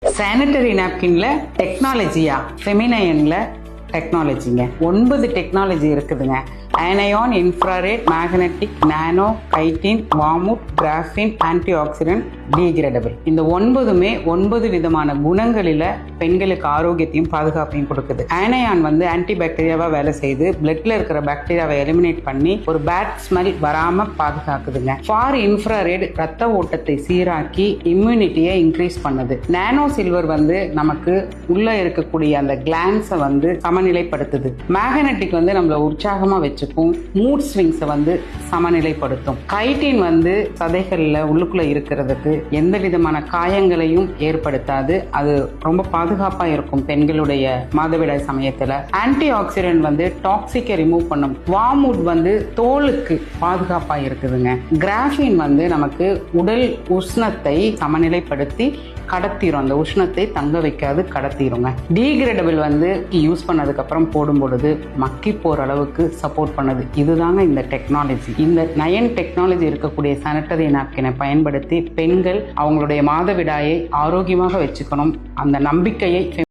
Sanitary நாப்கின்ல டெக்னாலஜியா, ஃபெமினைன்ல டெக்னாலஜிங்க. 9 technology இருக்குதுங்க. அயனையான், infrared, magnetic, நானோ, chitin, வார்முட், கிராஃபின், anti accident, degradable. இந்த 9மே 9 விதமான குணங்களில பெண்களுக்கு ஆரோக்கியத்தையும் பாதுகாப்பையும் கொடுக்குது. அயனையான் ஆன்டி பாக்டீரியாவா வேலை செய்து பிளட்ல இருக்கிற பாக்டீரியாவை எலிமினேட் பண்ணி ஒரு பேட் ஸ்மெல் வராம பாதுகாக்குதுங்க. ஃபார் இன்ஃப்ராரெட் ரத்த ஓட்டத்தை சீராக்கி இம்யூனிட்டியை இன்க்ரீஸ் பண்ணுது. நானோ சில்வர் நமக்கு உள்ள இருக்கக்கூடிய அந்த கிளான்ஸை சமநிலைப்படுத்துது. மேக்னெட்டிக் நம்மள உற்சாகமா வச்சுக்கும். மூட் ஸ்விங்ஸை சமநிலைப்படுத்தும். கைட்டின் சதைகள்ல உள்ளுக்குள்ள இருக்கிறதுக்கு எந்த விதமான காயங்களையும் ஏற்படுத்தாது. அது ரொம்ப பாதுகாப்பா இருக்கும் பெண்களுடைய மாதவிடாய் சமயத்துல. ஆன்டி ஆக்சிடென்ட் டாக்ஸிக்கை ரிமூவ் பண்ணும். வார்முட் தோலுக்கு பாதுகாப்பா இருக்குதுங்க. கிராஃபின் நமக்கு உடல் உஷ்ணத்தை சமநிலைப்படுத்தி கடத்திரும். அந்த உஷ்ணத்தை தங்க வைக்காது, கடத்திருங்க. டீகிரேடபிள் யூஸ் பண்ணதுக்கு அப்புறம் போடும் பொழுது மக்கி போற அளவுக்கு சப்போர்ட் பண்ணுது. இதுதாங்க இந்த டெக்னாலஜி. இந்த 9 டெக்னாலஜி இருக்கக்கூடிய சானிட்டரி நாப்கினை பயன்படுத்தி பெண்கள் அவங்களுடைய மாதவிடாயை ஆரோக்கியமாக வச்சுக்கணும். அந்த நம்பிக்கையை